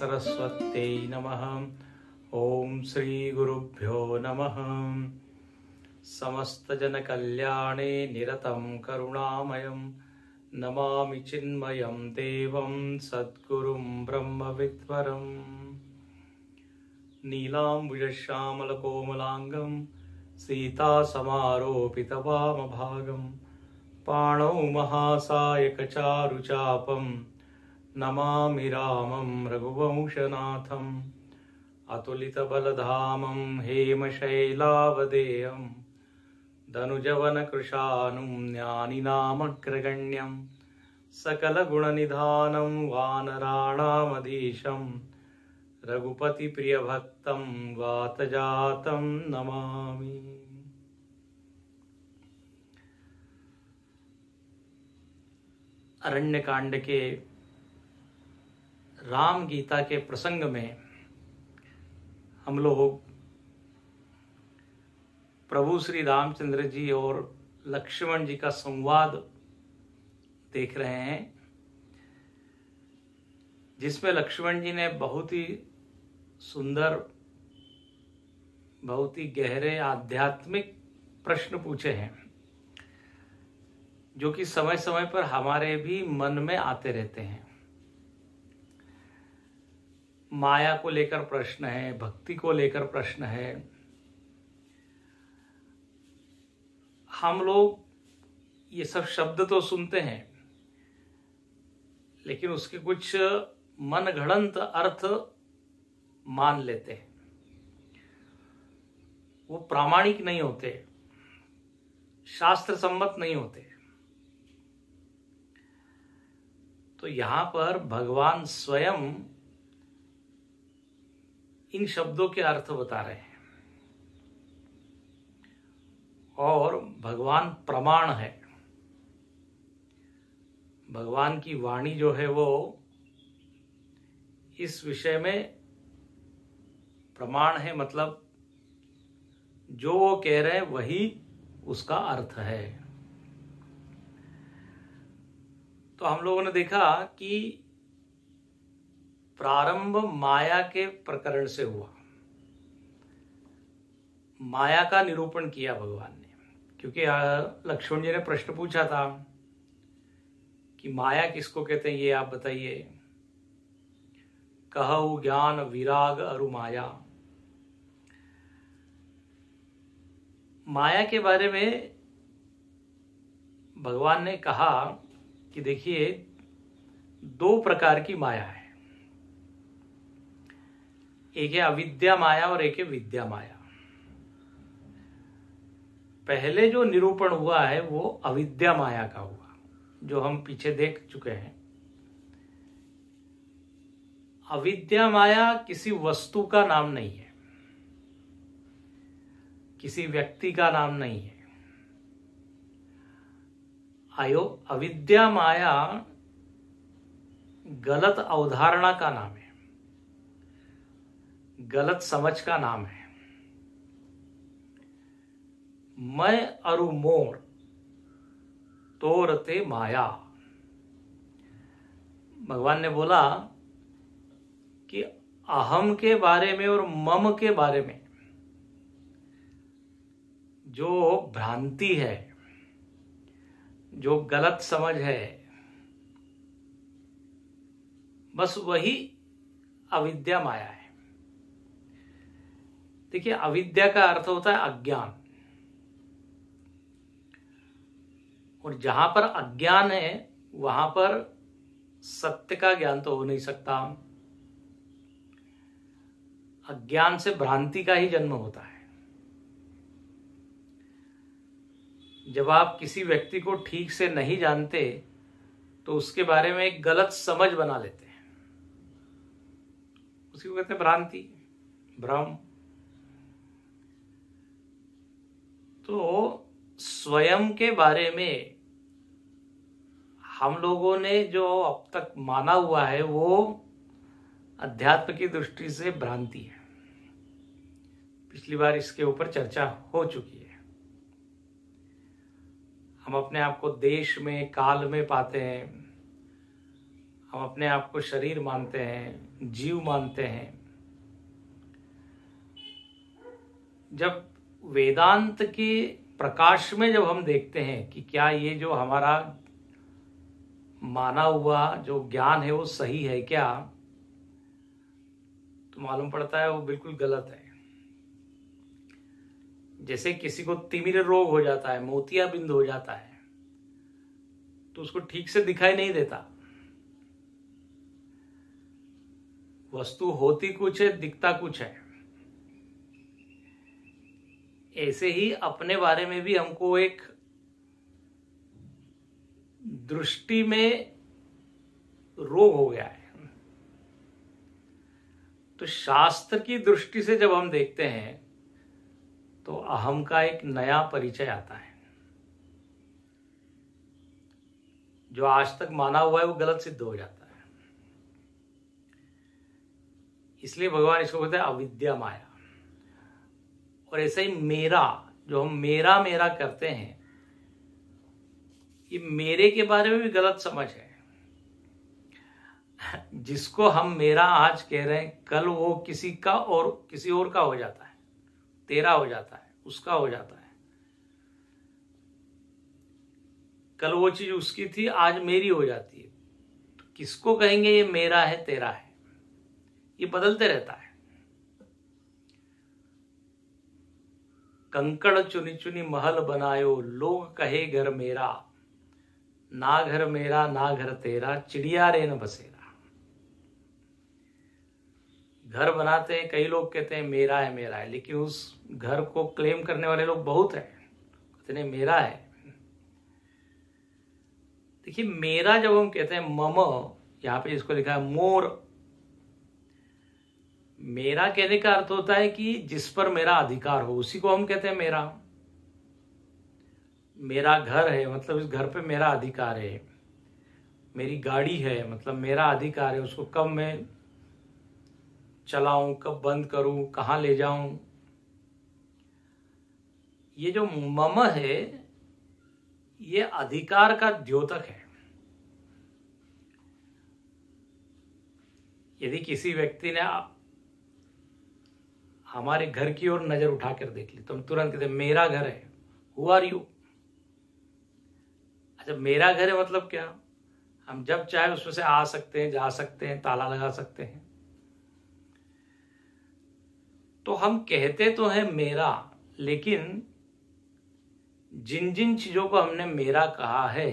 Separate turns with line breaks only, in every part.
सरस्वत्यै नमः। ओम श्री गुरुभ्यो नमः। समस्त जन कल्याणे निरतं करुणामयं नमामि चिन्मयं देवं सद्गुरुं ब्रह्मविद्वरम्। नीलाम्बुजश्यामलकोमलाङ्गं सीतासमारोपितवामभागं पाणौ महासायकचारुचापं नमामि रामं रघुवंशनाथम्। अतुलितबलधामं हेमशैलावदेयं धनुजवनकृशानुं ज्ञानिनामग्रगण्यं सकलगुणनिधानं वानराणामधीशं रघुपतिप्रियभक्तं वातजातं नमामि। अरण्यकांड के राम गीता के प्रसंग में हम लोग प्रभु श्री रामचंद्र जी और लक्ष्मण जी का संवाद देख रहे हैं, जिसमें लक्ष्मण जी ने बहुत ही सुंदर, बहुत ही गहरे आध्यात्मिक प्रश्न पूछे हैं, जो कि समय समय पर हमारे भी मन में आते रहते हैं। माया को लेकर प्रश्न है, भक्ति को लेकर प्रश्न है। हम लोग ये सब शब्द तो सुनते हैं, लेकिन उसके कुछ मनगढ़ंत अर्थ मान लेते हैं। वो प्रामाणिक नहीं होते, शास्त्र सम्मत नहीं होते। तो यहां पर भगवान स्वयं इन शब्दों के अर्थ बता रहे हैं, और भगवान प्रमाण है। भगवान की वाणी जो है वो इस विषय में प्रमाण है, मतलब जो वो कह रहे हैं वही उसका अर्थ है। तो हम लोगों ने देखा कि प्रारंभ माया के प्रकरण से हुआ। माया का निरूपण किया भगवान ने, क्योंकि लक्ष्मण जी ने प्रश्न पूछा था कि माया किसको कहते हैं, ये आप बताइए। कहु ज्ञान विराग अरु माया। माया के बारे में भगवान ने कहा कि देखिए, दो प्रकार की माया है। एक है अविद्या माया और एक है विद्या माया। पहले जो निरूपण हुआ है वो अविद्या माया का हुआ, जो हम पीछे देख चुके हैं। अविद्या माया किसी वस्तु का नाम नहीं है, किसी व्यक्ति का नाम नहीं है। अविद्या माया गलत अवधारणा का नाम है, गलत समझ का नाम है। मैं अरु मोर तोरते माया। भगवान ने बोला कि अहम के बारे में और मम के बारे में जो भ्रांति है, जो गलत समझ है, बस वही अविद्या माया है। देखिए, अविद्या का अर्थ होता है अज्ञान, और जहां पर अज्ञान है वहां पर सत्य का ज्ञान तो हो नहीं सकता। अज्ञान से भ्रांति का ही जन्म होता है। जब आप किसी व्यक्ति को ठीक से नहीं जानते तो उसके बारे में एक गलत समझ बना लेते हैं, उसी को कहते हैं भ्रांति, भ्रम। तो स्वयं के बारे में हम लोगों ने जो अब तक माना हुआ है वो अध्यात्म की दृष्टि से भ्रांति है। पिछली बार इसके ऊपर चर्चा हो चुकी है। हम अपने आप को देश में, काल में पाते हैं, हम अपने आप को शरीर मानते हैं, जीव मानते हैं। जब वेदांत के प्रकाश में जब हम देखते हैं कि क्या ये जो हमारा माना हुआ जो ज्ञान है वो सही है क्या, तो मालूम पड़ता है वो बिल्कुल गलत है। जैसे किसी को तिमिर रोग हो जाता है, मोतियाबिंद हो जाता है, तो उसको ठीक से दिखाई नहीं देता, वस्तु होती कुछ है, दिखता कुछ है। ऐसे ही अपने बारे में भी हमको एक दृष्टि में रोग हो गया है। तो शास्त्र की दृष्टि से जब हम देखते हैं तो अहम का एक नया परिचय आता है। जो आज तक माना हुआ है वो गलत सिद्ध हो जाता है। इसलिए भगवान इसको कहते हैं अविद्या माया। और ऐसे ही मेरा, जो हम मेरा मेरा करते हैं, ये मेरे के बारे में भी गलत समझ है। जिसको हम मेरा आज कह रहे हैं, कल वो किसी का और किसी और का हो जाता है, तेरा हो जाता है, उसका हो जाता है। कल वो चीज उसकी थी, आज मेरी हो जाती है। तो किसको कहेंगे ये मेरा है, तेरा है? ये बदलते रहता है। कंकड़ चुनी चुनी महल बनायो, लोग कहे घर मेरा, ना घर मेरा ना घर तेरा, चिड़िया रे न बसेरा। घर बनाते हैं, कई लोग कहते हैं मेरा है, लेकिन उस घर को क्लेम करने वाले लोग बहुत हैं, कहते हैं मेरा है। देखिए, मेरा जब हम कहते हैं मम, यहां पे इसको लिखा है मोर, मेरा कहने का अर्थ होता है कि जिस पर मेरा अधिकार हो, उसी को हम कहते हैं मेरा। मेरा घर है मतलब इस घर पे मेरा अधिकार है। मेरी गाड़ी है मतलब मेरा अधिकार है, उसको कब मैं चलाऊं, कब बंद करूं, कहां ले जाऊं। ये जो मम है ये अधिकार का द्योतक है। यदि किसी व्यक्ति ने हमारे घर की ओर नजर उठाकर देख ली तो हम तुरंत कहते हैं मेरा घर है, हु आर यू। अच्छा, मेरा घर है मतलब क्या? हम जब चाहे उसमें से आ सकते हैं, जा सकते हैं, ताला लगा सकते हैं। तो हम कहते तो हैं मेरा, लेकिन जिन जिन चीजों को हमने मेरा कहा है,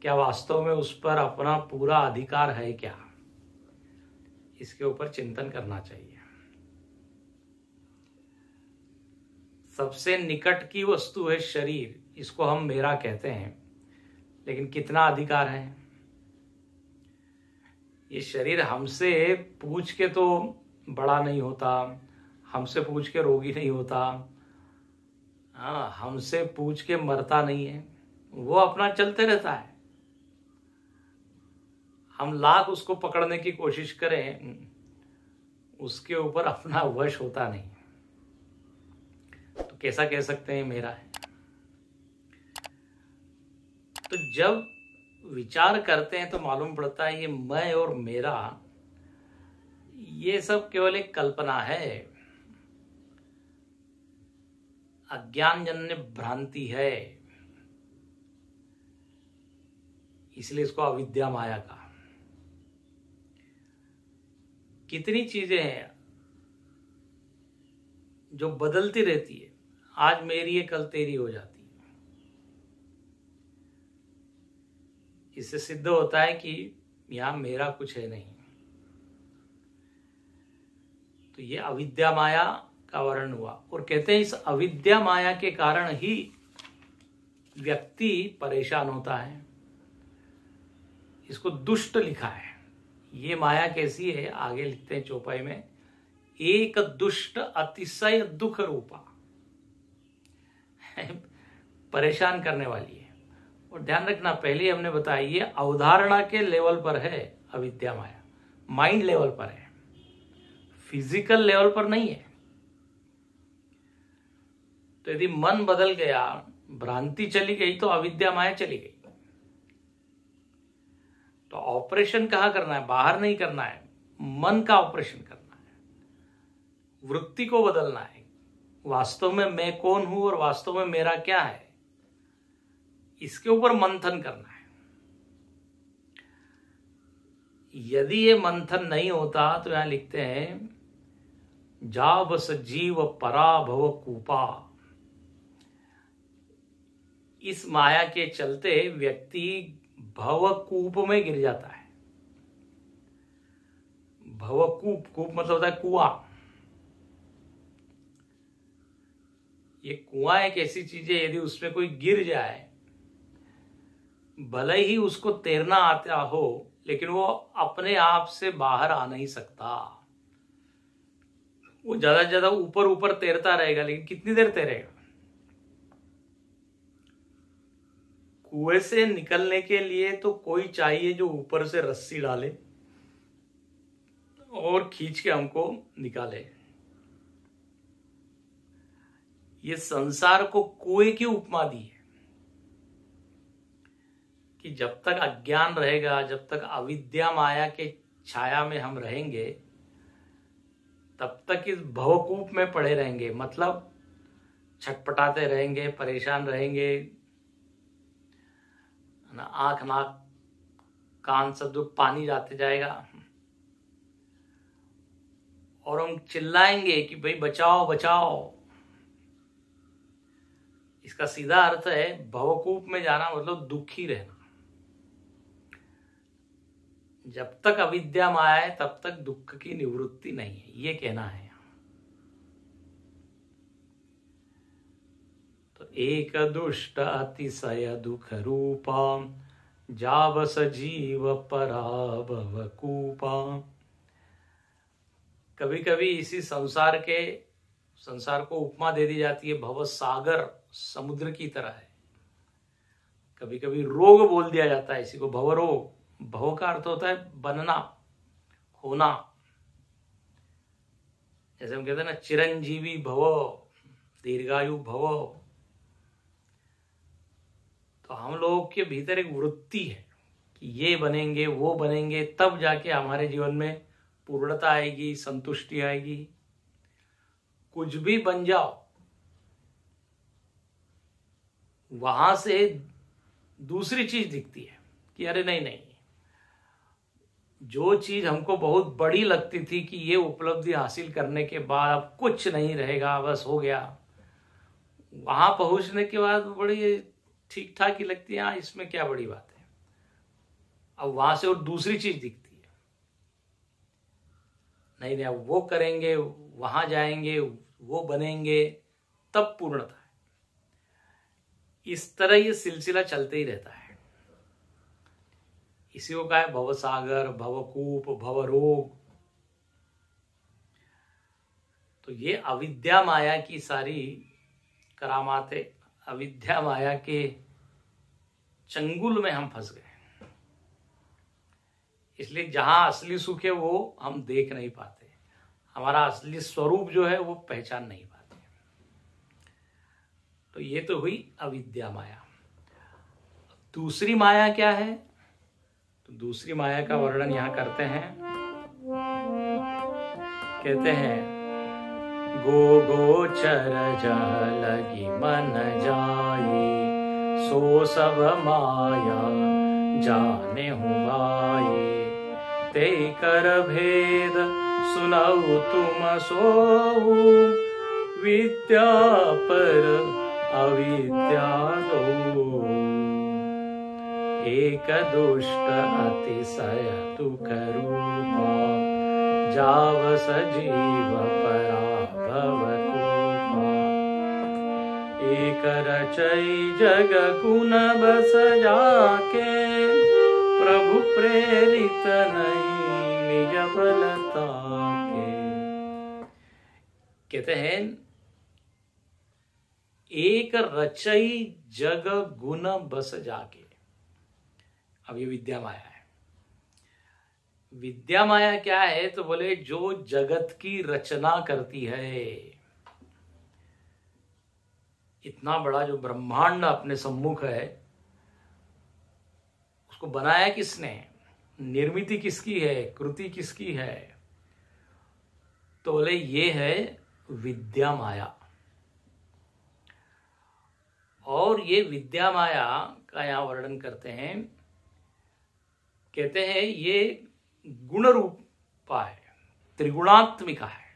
क्या वास्तव में उस पर अपना पूरा अधिकार है क्या? इसके ऊपर चिंतन करना चाहिए। सबसे निकट की वस्तु है शरीर, इसको हम मेरा कहते हैं, लेकिन कितना अधिकार है? ये शरीर हमसे पूछ के तो बड़ा नहीं होता, हमसे पूछ के रोगी नहीं होता, हाँ, हमसे पूछ के मरता नहीं है, वो अपना चलते रहता है। हम लाख उसको पकड़ने की कोशिश करें, उसके ऊपर अपना वश होता नहीं। तो कैसा कह सकते हैं मेरा है? तो जब विचार करते हैं तो मालूम पड़ता है ये मैं और मेरा, ये सब केवल एक कल्पना है, अज्ञानजन्य भ्रांति है। इसलिए इसको अविद्या माया कहा। कितनी चीजें हैं जो बदलती रहती है, आज मेरी है कल तेरी हो जाती है। इससे सिद्ध होता है कि यहां मेरा कुछ है नहीं। तो ये अविद्या माया का वर्णन हुआ। और कहते हैं इस अविद्या माया के कारण ही व्यक्ति परेशान होता है। इसको दुष्ट लिखा है। ये माया कैसी है, आगे लिखते हैं चौपाई में, एक दुष्ट अतिशय दुख रूपा, परेशान करने वाली है। और ध्यान रखना, पहले हमने बताया ये अवधारणा के लेवल पर है अविद्या माया, माइंड लेवल पर है, फिजिकल लेवल पर नहीं है। तो यदि मन बदल गया, भ्रांति चली गई, तो अविद्या माया चली गई। तो ऑपरेशन कहाँ करना है? बाहर नहीं करना है, मन का ऑपरेशन करना है, वृत्ति को बदलना है। वास्तव में मैं कौन हूं और वास्तव में मेरा क्या है, इसके ऊपर मंथन करना है। यदि ये मंथन नहीं होता तो यहां लिखते हैं जा बस जीव पराभव कूपा। इस माया के चलते व्यक्ति भवकूप में गिर जाता है। भवकूप, कूप मतलब होता है कुआं। ये कुआं एक ऐसी चीज है, यदि उसमें कोई गिर जाए, भले ही उसको तैरना आता हो, लेकिन वो अपने आप से बाहर आ नहीं सकता। वो ज्यादा से ज्यादा ऊपर ऊपर तैरता रहेगा, लेकिन कितनी देर तैरेगा? कुएं से निकलने के लिए तो कोई चाहिए जो ऊपर से रस्सी डाले और खींच के हमको निकाले। ये संसार को कुएं की उपमा दी है कि जब तक अज्ञान रहेगा, जब तक अविद्या माया के छाया में हम रहेंगे, तब तक इस भवकूप में पड़े रहेंगे। मतलब छटपटाते रहेंगे, परेशान रहेंगे, ना आंख नाक कान सब जो पानी जाते जाएगा, और हम चिल्लाएंगे कि भाई बचाओ बचाओ। इसका सीधा अर्थ है भवकूप में जाना मतलब दुखी रहना। जब तक अविद्या माया है तब तक दुख की निवृत्ति नहीं है, ये कहना है। तो एक दुष्ट अतिशय दुख रूपा जावस जीव पराभव कूपा। कभी कभी इसी संसार को उपमा दे दी जाती है भव सागर, समुद्र की तरह है। कभी कभी रोग बोल दिया जाता है इसी को, भव रोग। भव का अर्थ होता है बनना, होना। जैसे हम कहते हैं ना चिरंजीवी भव, दीर्घायु भव। तो हम लोगों के भीतर एक वृत्ति है कि ये बनेंगे वो बनेंगे, तब जाके हमारे जीवन में पूर्णता आएगी, संतुष्टि आएगी। कुछ भी बन जाओ, वहां से दूसरी चीज दिखती है कि अरे नहीं नहीं, जो चीज हमको बहुत बड़ी लगती थी कि ये उपलब्धि हासिल करने के बाद अब कुछ नहीं रहेगा, बस हो गया, वहां पहुंचने के बाद बड़ी ठीक ठाक ही लगती है। हाँ, इसमें क्या बड़ी बात है। अब वहां से और दूसरी चीज दिखती है, नहीं नहीं अब वो करेंगे, वहां जाएंगे, वो बनेंगे, तब पूर्णता है। इस तरह ये सिलसिला चलते ही रहता है। इसी को कहा है भवसागर, भवकूप, भवरोग। तो ये अविद्या माया की सारी करामातें, अविद्या माया के चंगुल में हम फंस गए। इसलिए जहां असली सुख है वो हम देख नहीं पाते, हमारा असली स्वरूप जो है वो पहचान नहीं पाते। तो ये तो हुई अविद्या माया। दूसरी माया क्या है? तो दूसरी माया का वर्णन यहां करते हैं। कहते हैं गो गोचर जह लगी मन जाई, सो सब माया जाने हूँ भाई। ते कर भेद सुनाऊ तुम सोऊ, विद्या पर अविद्या दो। एक दुष्ट अतिशय दुख रूपा, जावस जीव पराभव कूपा। एक रचई जग गुण बस जाके, प्रभु प्रेरित नहीं निज बलता के। कहते हैं एक रचई जग गुण बस जाके। अब ये विद्या माया है। विद्या माया क्या है? तो बोले जो जगत की रचना करती है। इतना बड़ा जो ब्रह्मांड अपने सम्मुख है, उसको बनाया किसने? निर्मिति किसकी है, कृति किसकी है? तो बोले ये है विद्या माया। और ये विद्या माया का यहां वर्णन करते हैं, कहते हैं ये गुण रूपा है, त्रिगुणात्मिका है।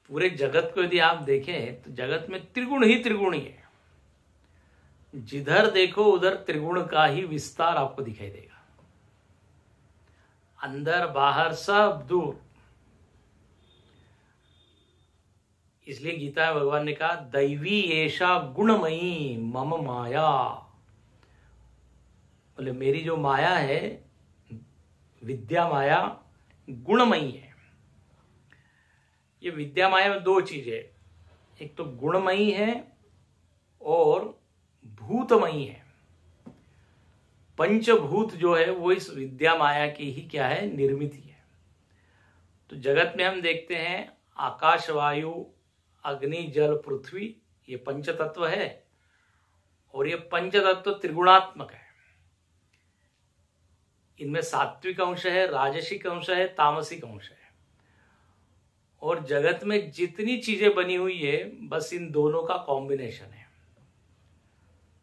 पूरे जगत को यदि आप देखें तो जगत में त्रिगुण ही त्रिगुण ही है। जिधर देखो उधर त्रिगुण का ही विस्तार आपको दिखाई देगा, अंदर बाहर सब दूर। इसलिए गीता में भगवान ने कहा दैवी एषा गुणमयी मम माया। बोले मेरी जो माया है, विद्या माया, गुणमयी है। ये विद्या माया में दो चीजें, एक तो गुणमयी है और भूतमयी है। पंचभूत जो है वो इस विद्या माया की ही क्या है, निर्मित है। तो जगत में हम देखते हैं आकाश, वायु, अग्नि, जल, पृथ्वी, ये पंच तत्व है। और ये पंच तत्व त्रिगुणात्मक है। इनमें सात्विक अंश है, राजसिक अंश है, तामसिक अंश है। और जगत में जितनी चीजें बनी हुई है बस इन दोनों का कॉम्बिनेशन है,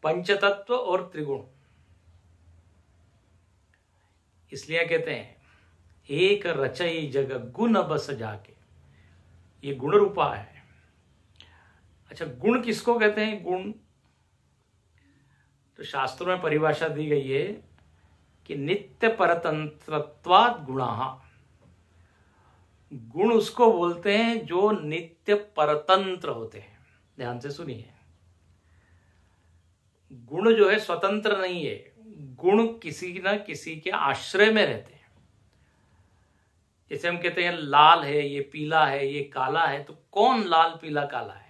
पंचतत्व और त्रिगुण। इसलिए कहते हैं एक रचई जग गुण बस जाके, ये गुण रूपा है। अच्छा, गुण किसको कहते हैं? गुण तो शास्त्रों में परिभाषा दी गई है कि नित्य परतंत्रत्वात् गुणाः। गुण उसको बोलते हैं जो नित्य परतंत्र होते हैं। ध्यान से सुनिए, गुण जो है स्वतंत्र नहीं है, गुण किसी न किसी के आश्रय में रहते हैं। जैसे हम कहते हैं लाल है, ये पीला है, ये काला है, तो कौन लाल पीला काला है?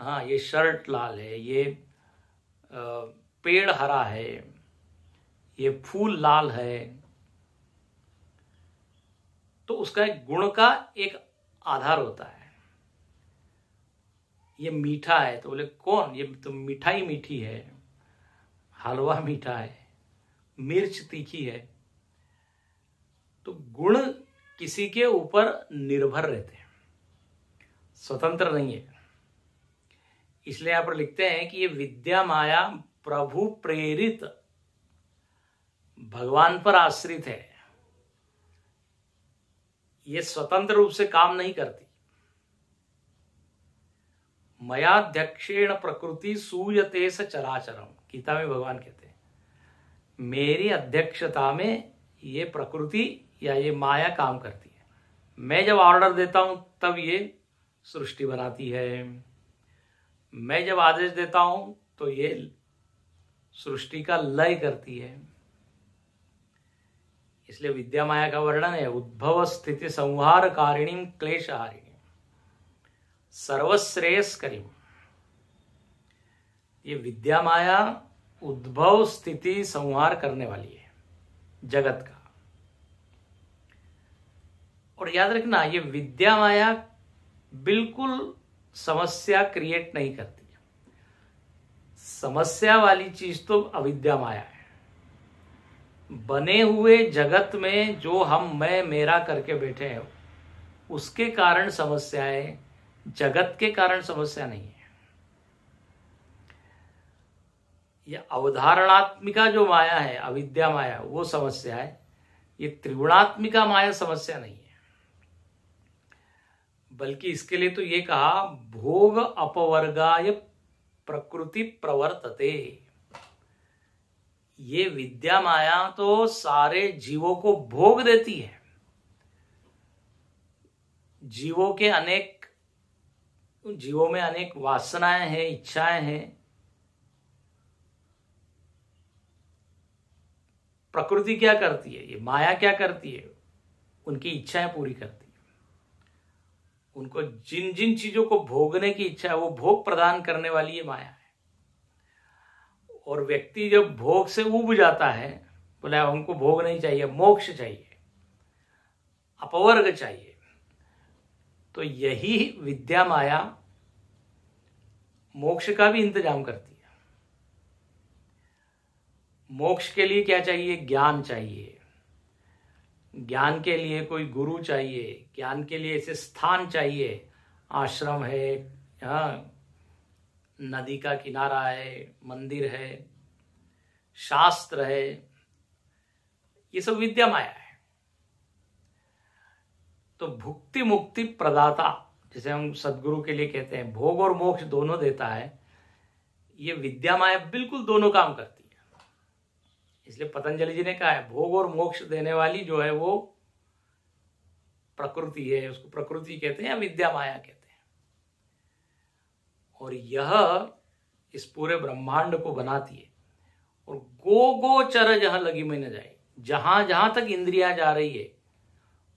हाँ, ये शर्ट लाल है, ये पेड़ हरा है, ये फूल लाल है। तो उसका एक गुण का एक आधार होता है। ये मीठा है तो बोले कौन? ये तो मिठाई मीठी है, हलवा मीठा है, मिर्च तीखी है। तो गुण किसी के ऊपर निर्भर रहते हैं, स्वतंत्र नहीं है। इसलिए यहां पर लिखते हैं कि ये विद्या माया प्रभु प्रेरित, भगवान पर आश्रित है। ये स्वतंत्र रूप से काम नहीं करती। मयाध्यक्षेण प्रकृति सूयते स चराचरम, गीता में भगवान कहते हैं मेरी अध्यक्षता में ये प्रकृति या ये माया काम करती है। मैं जब ऑर्डर देता हूं तब ये सृष्टि बनाती है, मैं जब आदेश देता हूं तो ये सृष्टि का लय करती है। इसलिए विद्या माया का वर्णन है उद्भव स्थिति संहार कारिणी क्लेशहारिणी सर्वश्रेयस्करी। ये विद्या माया उद्भव स्थिति संहार करने वाली है जगत का। और याद रखना, ये विद्या माया बिल्कुल समस्या क्रिएट नहीं करती। समस्या वाली चीज तो अविद्या माया है। बने हुए जगत में जो हम मैं मेरा करके बैठे हैं उसके कारण समस्या है, जगत के कारण समस्या नहीं है। यह अवधारणात्मिका जो माया है, अविद्या माया, वो समस्या है। ये त्रिगुणात्मिका माया समस्या नहीं है। बल्कि इसके लिए तो ये कहा भोग अपवर्गाय प्रकृति प्रवर्तते। ये विद्या माया तो सारे जीवों को भोग देती है। जीवों में अनेक वासनाएं हैं, इच्छाएं हैं। प्रकृति क्या करती है? ये माया क्या करती है? उनकी इच्छाएं पूरी करती है। उनको जिन जिन चीजों को भोगने की इच्छा है वो भोग प्रदान करने वाली ये माया है। और व्यक्ति जब भोग से ऊब जाता है, बोले हमको भोग नहीं चाहिए, मोक्ष चाहिए, अपवर्ग चाहिए, तो यही विद्या माया मोक्ष का भी इंतजाम करती है। मोक्ष के लिए क्या चाहिए? ज्ञान चाहिए। ज्ञान के लिए कोई गुरु चाहिए, ज्ञान के लिए ऐसे स्थान चाहिए, आश्रम है, हाँ, नदी का किनारा है, मंदिर है, शास्त्र है, ये सब विद्या माया है। तो भुक्ति मुक्ति प्रदाता, जैसे हम सदगुरु के लिए कहते हैं, भोग और मोक्ष दोनों देता है, ये विद्या माया बिल्कुल दोनों काम करती है। इसलिए पतंजलि जी ने कहा है भोग और मोक्ष देने वाली जो है वो प्रकृति है, उसको प्रकृति कहते हैं या विद्या माया कहते हैं। और यह इस पूरे ब्रह्मांड को बनाती है। और गोचर जहां लगी में न जाए, जहां जहां तक इंद्रियां जा रही है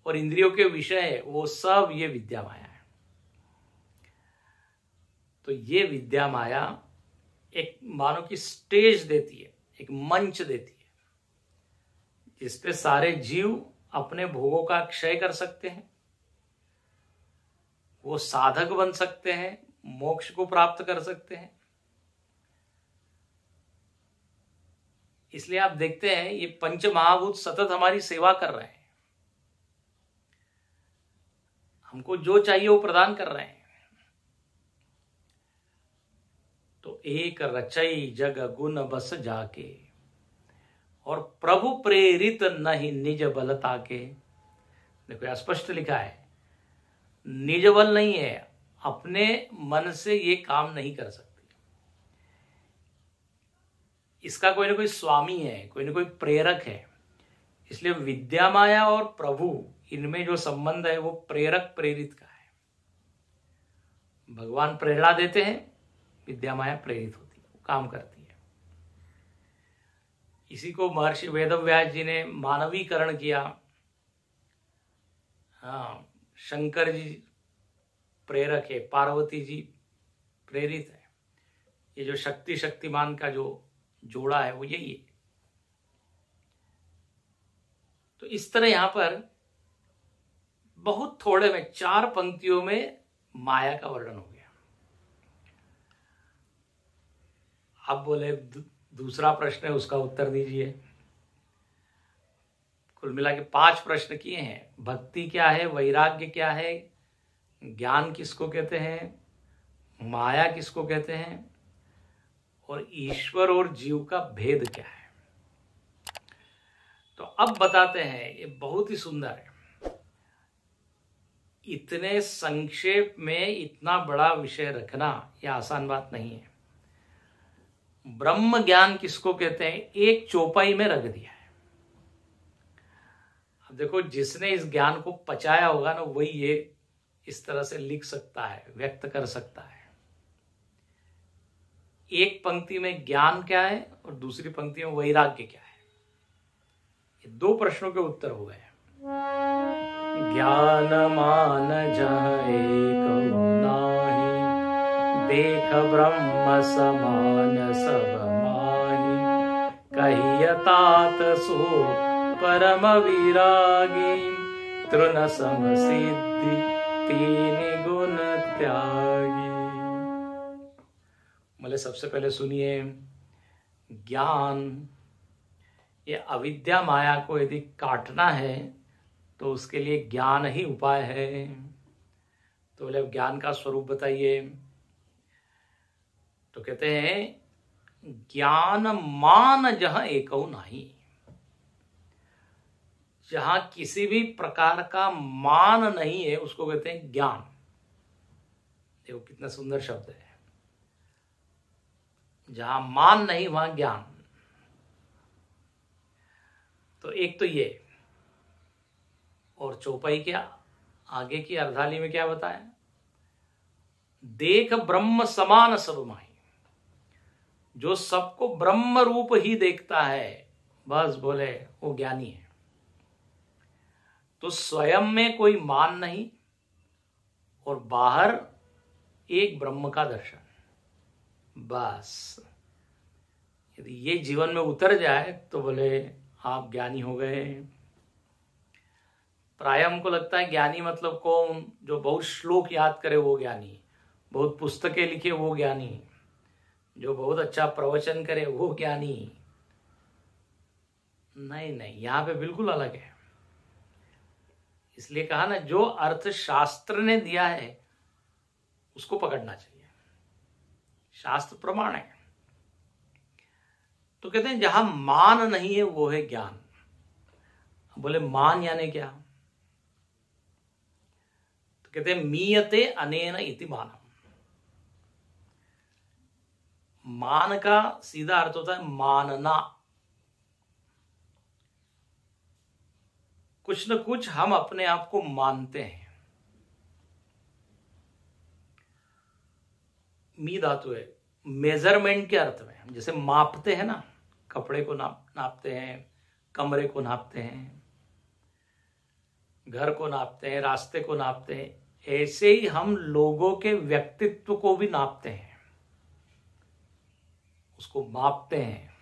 और इंद्रियों के विषय है, वो सब ये विद्या माया है। तो ये विद्या माया एक मानो की स्टेज देती है, एक मंच देती है, जिस पे सारे जीव अपने भोगों का क्षय कर सकते हैं, वो साधक बन सकते हैं, मोक्ष को प्राप्त कर सकते हैं। इसलिए आप देखते हैं ये पंच महाभूत सतत हमारी सेवा कर रहे हैं, हमको जो चाहिए वो प्रदान कर रहे हैं। तो एक रचई जग गुण बस जाके, और प्रभु प्रेरित नहीं निज बलता के। देखो स्पष्ट लिखा है, निज बल नहीं है, अपने मन से ये काम नहीं कर सकती। इसका कोई ना कोई स्वामी है, कोई ना कोई प्रेरक है। इसलिए विद्या माया और प्रभु, इनमें जो संबंध है वो प्रेरक प्रेरित का है। भगवान प्रेरणा देते हैं, विद्या माया प्रेरित होती है, वो काम करती है। इसी को महर्षि वेदव्यास जी ने मानवीकरण किया। हाँ, शंकर जी प्रेरक है, पार्वती जी प्रेरित है। ये जो शक्ति शक्तिमान का जो जोड़ा है वो यही है। तो इस तरह यहां पर बहुत थोड़े में 4 पंक्तियों में माया का वर्णन हो गया। अब बोले दूसरा प्रश्न है, उसका उत्तर दीजिए। कुल मिला के 5 प्रश्न किए हैं। भक्ति क्या है, वैराग्य क्या है, ज्ञान किसको कहते हैं, माया किसको कहते हैं, और ईश्वर और जीव का भेद क्या है। तो अब बताते हैं, ये बहुत ही सुंदर है। इतने संक्षेप में इतना बड़ा विषय रखना ये आसान बात नहीं है। ब्रह्म ज्ञान किसको कहते हैं, एक चौपाई में रख दिया है। अब देखो, जिसने इस ज्ञान को पचाया होगा ना, वही ये इस तरह से लिख सकता है, व्यक्त कर सकता है। एक पंक्ति में ज्ञान क्या है और दूसरी पंक्ति में वैराग्य क्या है। ये 2 प्रश्नों के उत्तर हो गए। ज्ञान मान जह एक नाहि, देख ब्रह्म समान सब माहि, कहिय तात सो परम विरागी, तृण सम सिद्धि तीन गुण त्यागी। मतलब सबसे पहले सुनिए, ज्ञान, ये अविद्या माया को यदि काटना है तो उसके लिए ज्ञान ही उपाय है। तो बोले ज्ञान का स्वरूप बताइए। तो कहते हैं ज्ञान मान जहां एकौ नहीं, जहां किसी भी प्रकार का मान नहीं है उसको कहते हैं ज्ञान। देखो कितना सुंदर शब्द है, जहां मान नहीं वहां ज्ञान। तो एक तो ये, और चौपाई के आगे की अर्धाली में क्या बताया, देख ब्रह्म समान सब माही, जो सबको ब्रह्म रूप ही देखता है, बस बोले वो ज्ञानी है। तो स्वयं में कोई मान नहीं और बाहर एक ब्रह्म का दर्शन, बस यदि ये जीवन में उतर जाए तो बोले आप ज्ञानी हो गए। प्राय हमको लगता है ज्ञानी मतलब कौन, जो बहुत श्लोक याद करे वो ज्ञानी, बहुत पुस्तकें लिखे वो ज्ञानी, जो बहुत अच्छा प्रवचन करे वो ज्ञानी। नहीं नहीं, यहां पे बिल्कुल अलग है। इसलिए कहा ना, जो अर्थ शास्त्र ने दिया है उसको पकड़ना चाहिए, शास्त्र प्रमाण है। तो कहते हैं जहां मान नहीं है वो है ज्ञान। बोले मान यानी क्या? तो कहते हैं मीयते अनेन इति मानम। मान का सीधा अर्थ होता है मानना। कुछ न कुछ हम अपने आप को मानते हैं। मी धातु है मेजरमेंट के अर्थ में, जैसे मापते हैं ना, कपड़े को नापते हैं, कमरे को नापते हैं, घर को नापते हैं, रास्ते को नापते हैं, ऐसे ही हम लोगों के व्यक्तित्व को भी नापते हैं, उसको मापते हैं,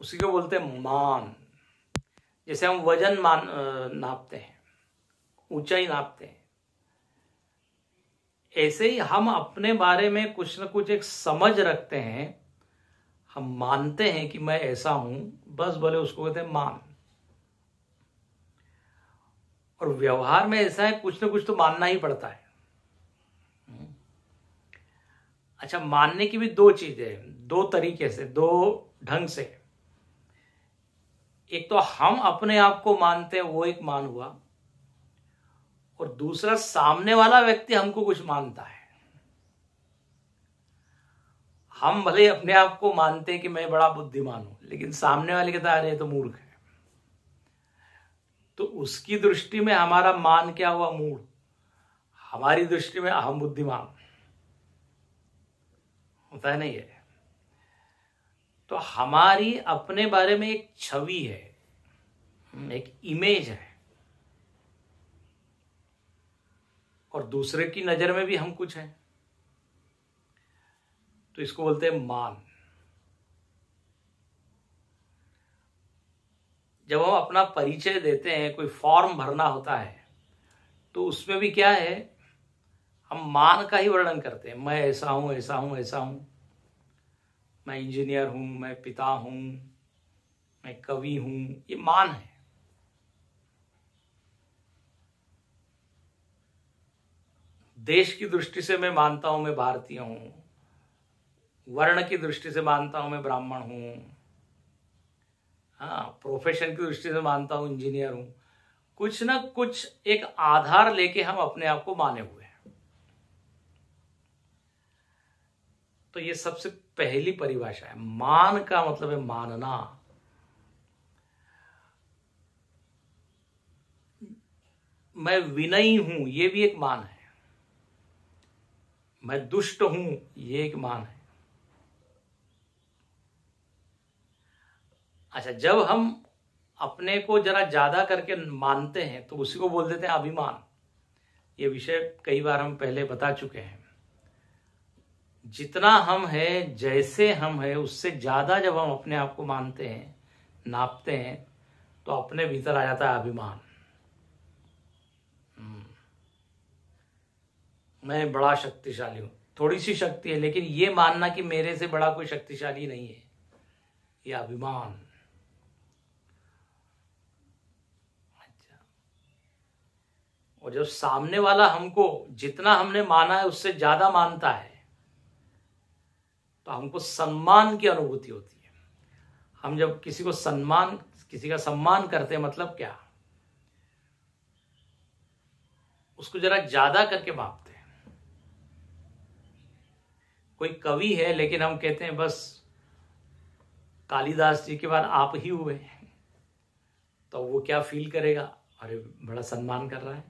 उसी को बोलते हैं मान। जैसे हम वजन नापते हैं, ऊंचाई नापते हैं, ऐसे ही हम अपने बारे में कुछ न कुछ एक समझ रखते हैं। हम मानते हैं कि मैं ऐसा हूं, बस बोले उसको कहते हैं मान। और व्यवहार में ऐसा है, कुछ न कुछ तो मानना ही पड़ता है। अच्छा, मानने की भी दो चीजें, दो तरीके से, दो ढंग से। एक तो हम अपने आप को मानते हैं, वो एक मान हुआ, और दूसरा सामने वाला व्यक्ति हमको कुछ मानता है। हम भले अपने आप को मानते हैं कि मैं बड़ा बुद्धिमान हूं, लेकिन सामने वाले कहता है अरे तो मूर्ख है, तो उसकी दृष्टि में हमारा मान क्या हुआ? मूर्ख। हमारी दृष्टि में अहम बुद्धिमान। होता है नहीं है? तो हमारी अपने बारे में एक छवि है, एक इमेज है, और दूसरे की नजर में भी हम कुछ हैं, तो इसको बोलते हैं मान। जब हम अपना परिचय देते हैं, कोई फॉर्म भरना होता है, तो उसमें भी क्या है, हम मान का ही वर्णन करते हैं। मैं ऐसा हूं, ऐसा हूं, ऐसा हूं, मैं इंजीनियर हूं, मैं पिता हूं, मैं कवि हूं, ये मान है। देश की दृष्टि से मैं मानता हूं मैं भारतीय हूं, वर्ण की दृष्टि से मानता हूं मैं ब्राह्मण हूं, हाँ, प्रोफेशन की दृष्टि से मानता हूं इंजीनियर हूं। कुछ ना कुछ एक आधार लेके हम अपने आप को माने हुए हैं। तो ये सबसे पहली परिभाषा है। मान का मतलब है मानना। मैं विनयी हूं, ये भी एक मान है। मैं दुष्ट हूं, ये एक मान है। अच्छा, जब हम अपने को जरा ज्यादा करके मानते हैं तो उसी को बोल देते हैं अभिमान। ये विषय कई बार हम पहले बता चुके हैं। जितना हम हैं, जैसे हम हैं, उससे ज्यादा जब हम अपने आप को मानते हैं, नापते हैं, तो अपने भीतर आ जाता है अभिमान। मैं बड़ा शक्तिशाली हूं। थोड़ी सी शक्ति है, लेकिन ये मानना कि मेरे से बड़ा कोई शक्तिशाली नहीं है, ये अभिमान। अच्छा, और जब सामने वाला हमको जितना हमने माना है उससे ज्यादा मानता है, तो हमको सम्मान की अनुभूति होती है। हम जब किसी का सम्मान करते हैं, मतलब क्या, उसको जरा ज्यादा करके मापते हैं। कोई कवि है, लेकिन हम कहते हैं बस कालिदास जी के बाद आप ही हुए, तो वो क्या फील करेगा? अरे बड़ा सम्मान कर रहा है।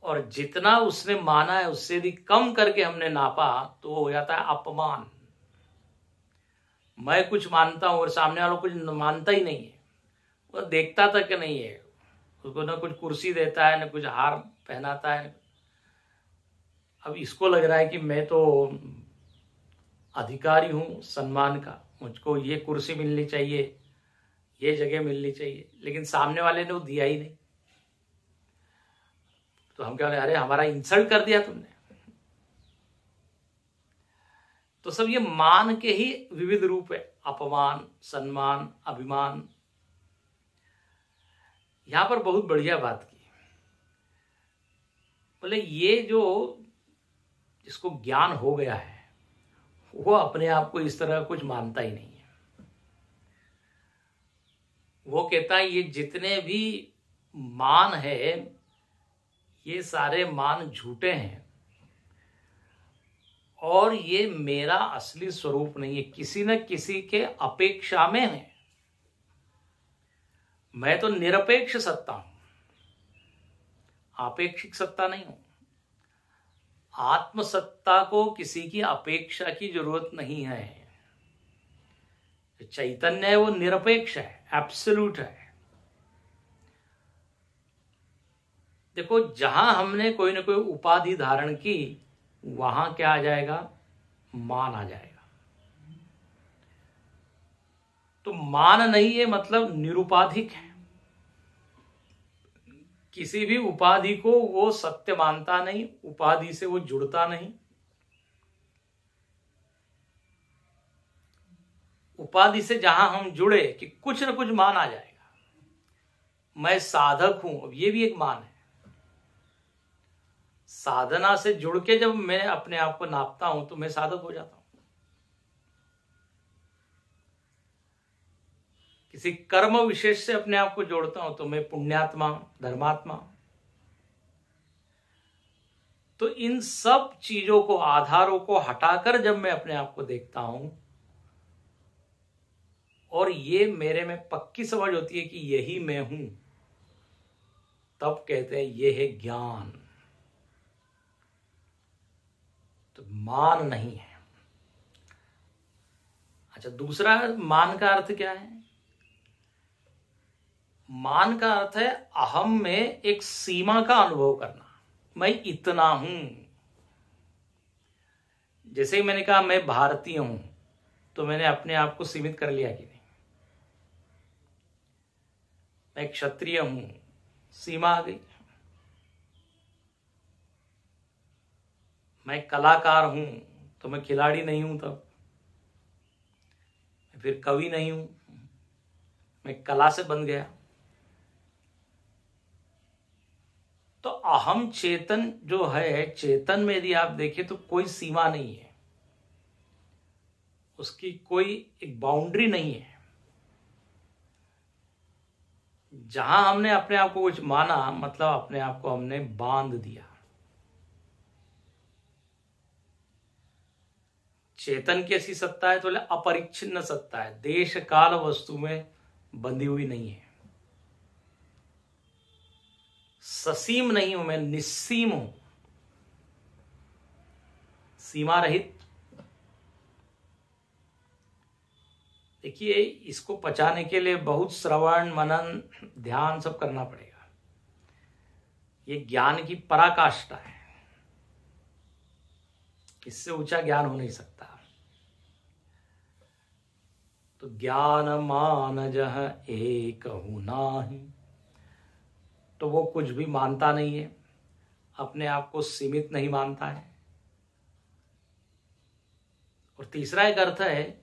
और जितना उसने माना है उससे भी कम करके हमने नापा, तो हो जाता है अपमान। मैं कुछ मानता हूं और सामने वालों कुछ मानता ही नहीं है, वो देखता तक नहीं है। उसको ना कुछ कुर्सी देता है, ना कुछ हार पहनाता है। अब इसको लग रहा है कि मैं तो अधिकारी हूं सम्मान का, मुझको ये कुर्सी मिलनी चाहिए, ये जगह मिलनी चाहिए, लेकिन सामने वाले ने वो दिया ही नहीं। तो हम क्या बोले, अरे हमारा इंसल्ट कर दिया तुमने। तो सब ये मान के ही विविध रूप है, अपमान, सम्मान, अभिमान। यहां पर बहुत बढ़िया बात की, बोले ये जो जिसको ज्ञान हो गया है वो अपने आप को इस तरह कुछ मानता ही नहीं है। वो कहता है ये जितने भी मान है ये सारे मान झूठे हैं और ये मेरा असली स्वरूप नहीं है, किसी न किसी के अपेक्षा में है। मैं तो निरपेक्ष सत्ता हूं, आपेक्षिक सत्ता नहीं हूं। आत्मसत्ता को किसी की अपेक्षा की जरूरत नहीं है। चैतन्य है वो निरपेक्ष है, एब्सोल्यूट है। देखो जहां हमने कोई ना कोई उपाधि धारण की वहां क्या आ जाएगा, मान आ जाएगा। तो मान नहीं है मतलब निरुपाधिक है, किसी भी उपाधि को वो सत्य मानता नहीं, उपाधि से वो जुड़ता नहीं। उपाधि से जहां हम जुड़े कि कुछ न कुछ मान आ जाएगा, मैं साधक हूं, अब ये भी एक मान है। साधना से जुड़ के जब मैं अपने आप को नापता हूं तो मैं साधक हो जाता हूं। किसी कर्म विशेष से अपने आप को जोड़ता हूं तो मैं पुण्यात्मा, धर्मात्मा। तो इन सब चीजों को, आधारों को हटाकर जब मैं अपने आप को देखता हूं और ये मेरे में पक्की समझ होती है कि यही मैं हूं, तब कहते हैं ये है ज्ञान। तो मान नहीं है। अच्छा, दूसरा मान का अर्थ क्या है? मान का अर्थ है अहम में एक सीमा का अनुभव करना, मैं इतना हूं। जैसे ही मैंने कहा मैं भारतीय हूं तो मैंने अपने आप को सीमित कर लिया कि नहीं। मैं क्षत्रिय हूं, सीमा आ गई। मैं कलाकार हूं तो मैं खिलाड़ी नहीं हूं, तब फिर कवि नहीं हूं, मैं कला से बन गया। तो अहम चेतन जो है, चेतन में यदि आप देखें तो कोई सीमा नहीं है, उसकी कोई एक बाउंड्री नहीं है। जहां हमने अपने आप को कुछ माना मतलब अपने आप को हमने बांध दिया। चेतन की ऐसी सत्ता है तो अपरिच्छिन्न सत्ता है, देश काल वस्तु में बंधी हुई नहीं है। ससीम नहीं हूं मैं, निस्सीम हूं, सीमा रहित। देखिए इसको पचाने के लिए बहुत श्रवण, मनन, ध्यान सब करना पड़ेगा। ये ज्ञान की पराकाष्ठा है, इससे ऊंचा ज्ञान हो नहीं सकता। तो ज्ञान मान जह एक हूं नाही, तो वो कुछ भी मानता नहीं है, अपने आप को सीमित नहीं मानता है। और तीसरा एक अर्थ है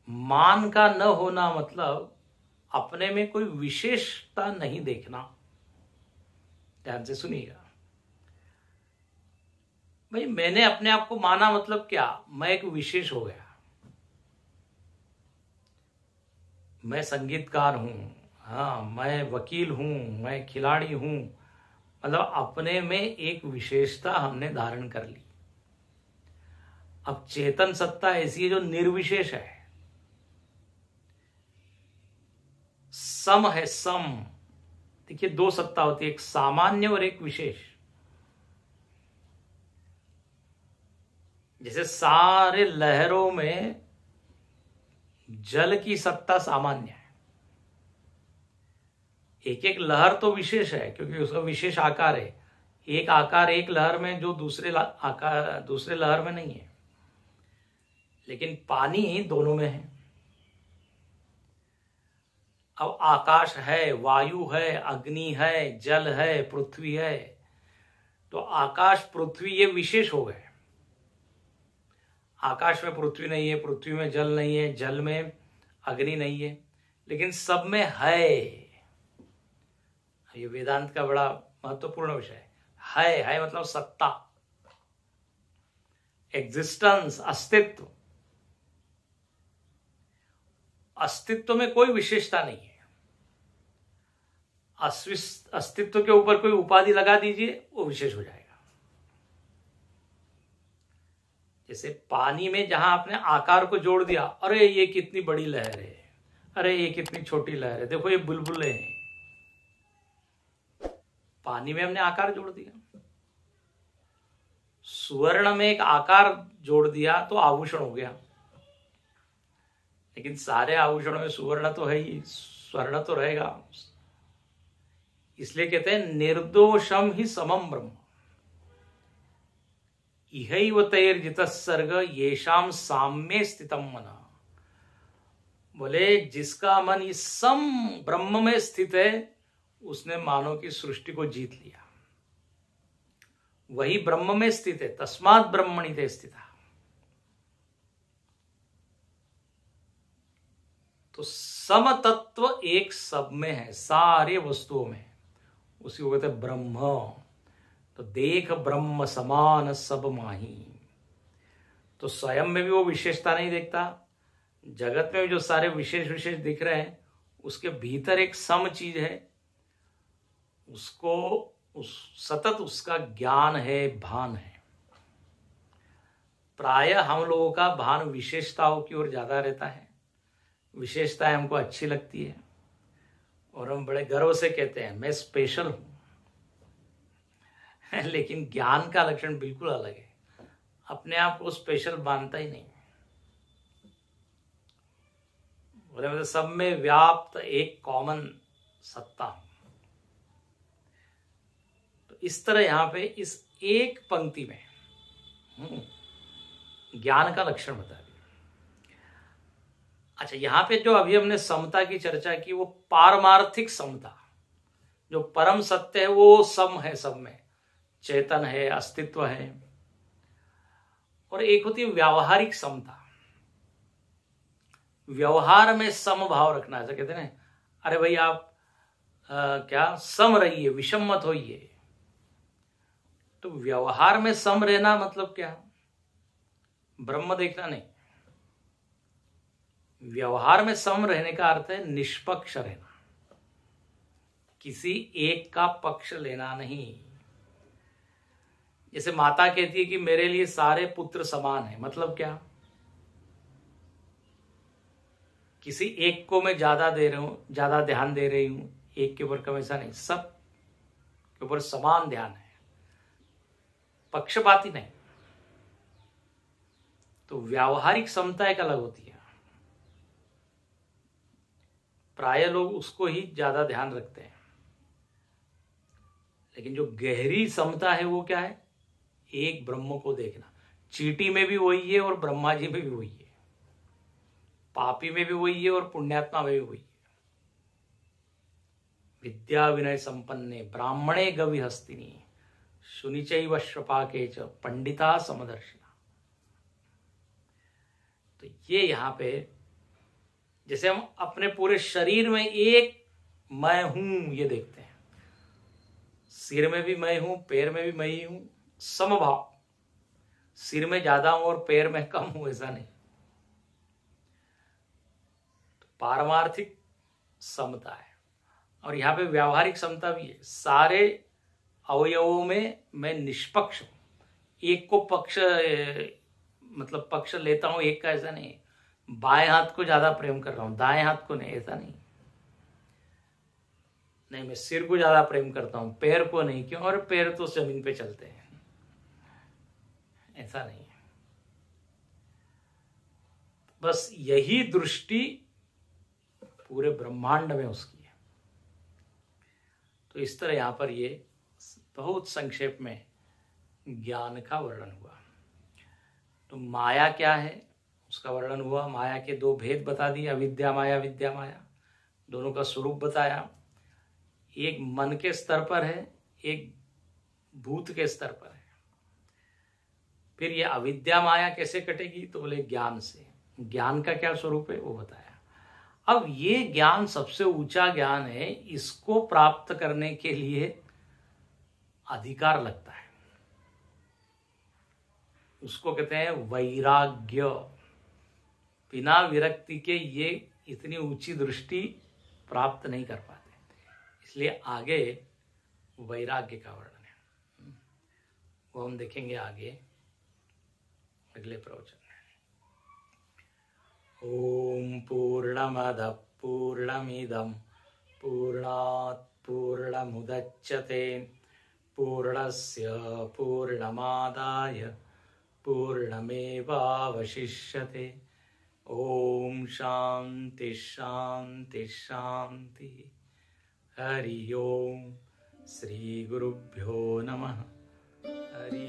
मान का न होना मतलब अपने में कोई विशेषता नहीं देखना। ध्यान से सुनिएगा भाई, मैंने अपने आप को माना मतलब क्या, मैं एक विशेष हो गया। मैं संगीतकार हूं, हाँ मैं वकील हूं, मैं खिलाड़ी हूं, मतलब अपने में एक विशेषता हमने धारण कर ली। अब चेतन सत्ता ऐसी है जो निर्विशेष है, सम है, सम। देखिए दो सत्ता होती है, एक सामान्य और एक विशेष। जैसे सारे लहरों में जल की सत्ता सामान्य है, एक एक लहर तो विशेष है क्योंकि उसका विशेष आकार है। एक आकार एक लहर में जो दूसरे आकार दूसरे लहर में नहीं है, लेकिन पानी दोनों में है। अब आकाश है, वायु है, अग्नि है, जल है, पृथ्वी है। तो आकाश, पृथ्वी ये विशेष हो गए। आकाश में पृथ्वी नहीं है, पृथ्वी में जल नहीं है, जल में अग्नि नहीं है, लेकिन सब में है। ये वेदांत का बड़ा महत्वपूर्ण विषय है मतलब सत्ता, एग्जिस्टेंस, अस्तित्व। अस्तित्व में कोई विशेषता नहीं है। अस्तित्व के ऊपर कोई उपाधि लगा दीजिए, वो विशेष हो जाएगा। जैसे पानी में जहां आपने आकार को जोड़ दिया, अरे ये कितनी बड़ी लहर है, अरे ये कितनी छोटी लहर है, देखो ये बुलबुलें हैं, पानी में हमने आकार जोड़ दिया। स्वर्ण में एक आकार जोड़ दिया तो आभूषण हो गया, लेकिन सारे आभूषणों में सुवर्ण तो है ही, स्वर्ण तो रहेगा। इसलिए कहते हैं निर्दोषम ही समम ब्रह्म, इहैव तैर्जित सर्ग येषाम साम्ये स्थितम मन। बोले जिसका मन इस सम ब्रह्म में स्थित है, उसने मानव की सृष्टि को जीत लिया। वही ब्रह्म में स्थित है, तस्मात् ब्रह्मणि ते स्थिता। तो सम तत्व एक सब में है, सारे वस्तुओं में, उसी को कहते हैं ब्रह्म। तो देख ब्रह्म समान सब माही। तो स्वयं में भी वो विशेषता नहीं देखता, जगत में भी जो सारे विशेष विशेष दिख रहे हैं, उसके भीतर एक सम चीज है, उसको सतत उसका ज्ञान है, भान है। प्राय हम लोगों का भान विशेषताओं की ओर ज्यादा रहता है, विशेषताएं हमको अच्छी लगती है और हम बड़े गर्व से कहते हैं मैं स्पेशल हूं। लेकिन ज्ञान का लक्षण बिल्कुल अलग है, अपने आप को स्पेशल मानता ही नहीं। बोले मतलब सब में व्याप्त एक कॉमन सत्ता हूं। तो इस तरह यहां पे इस एक पंक्ति में ज्ञान का लक्षण बता दिया। अच्छा, यहां पे जो अभी हमने समता की चर्चा की, वो पारमार्थिक समता, जो परम सत्य है वो सम है, सब में चेतन है, अस्तित्व है। और एक होती है व्यावहारिक समता, व्यवहार में समभाव रखना। ऐसा कहते हैं ना, अरे भाई आप क्या सम रहिए, विषम मत होइए। तो व्यवहार में सम रहना मतलब क्या? ब्रह्म देखना नहीं। व्यवहार में सम रहने का अर्थ है निष्पक्ष रहना, किसी एक का पक्ष लेना नहीं। जैसे माता कहती है कि मेरे लिए सारे पुत्र समान है, मतलब क्या? किसी एक को मैं ज्यादा दे रहा हूं, ज्यादा ध्यान दे रही हूं, एक के ऊपर कम, ऐसा नहीं, सब के ऊपर समान ध्यान है, पक्षपाती नहीं। तो व्यावहारिक समता एक अलग होती है, प्राय लोग उसको ही ज्यादा ध्यान रखते हैं। लेकिन जो गहरी समता है वो क्या है? एक ब्रह्म को देखना। चींटी में भी वही है और ब्रह्मा जी में भी वही है, पापी में भी वही है और पुण्यात्मा में भी वही है। विद्या विनय संपन्ने ब्राह्मणे गवि हस्तिनी सुनिचैव श्रपाके च पंडिता समदर्शिना। तो ये यहां पे जैसे हम अपने पूरे शरीर में एक मैं हूं ये देखते हैं, सिर में भी मैं हूं, पैर में भी मैं ही हूं, समभाव। सिर में ज्यादा हूं और पैर में कम हूं, ऐसा नहीं। तो पारमार्थिक समता है। और यहां पे व्यावहारिक समता भी है, सारे अवयवों में मैं निष्पक्ष हूं, एक को पक्ष मतलब पक्ष लेता हूं एक का, ऐसा नहीं। बाएं हाथ को ज्यादा प्रेम कर रहा हूं, दाएं हाथ को नहीं, ऐसा नहीं। नहीं, मैं सिर को ज्यादा प्रेम करता हूं, पैर को नहीं। क्यों? और पैर तो जमीन पे चलते हैं, ऐसा नहीं है। बस यही दृष्टि पूरे ब्रह्मांड में उसकी है। तो इस तरह यहां पर ये बहुत संक्षेप में ज्ञान का वर्णन हुआ। तो माया क्या है उसका वर्णन हुआ। माया के दो भेद बता दिए, अविद्या माया, विद्या माया, दोनों का स्वरूप बताया। एक मन के स्तर पर है, एक भूत के स्तर पर है। फिर ये अविद्या माया कैसे कटेगी, तो बोले ज्ञान से। ज्ञान का क्या स्वरूप है वो बताया। अब ये ज्ञान सबसे ऊंचा ज्ञान है, इसको प्राप्त करने के लिए अधिकार लगता है, उसको कहते हैं वैराग्य। बिना विरक्ति के ये इतनी ऊंची दृष्टि प्राप्त नहीं कर पाते, इसलिए आगे वैराग्य का वर्णन है, वो हम देखेंगे आगे अगले प्रवचन में। ओम पूर्णमद पूर्णमिदं पूर्णात् पूर्णमुदच्यते पूर्णस्य पूर्णमादाय पूर्णमेवावशिष्यते। ओम शांति शांति शांति। हरि ओम। श्री गुरुभ्यो नमः। हरि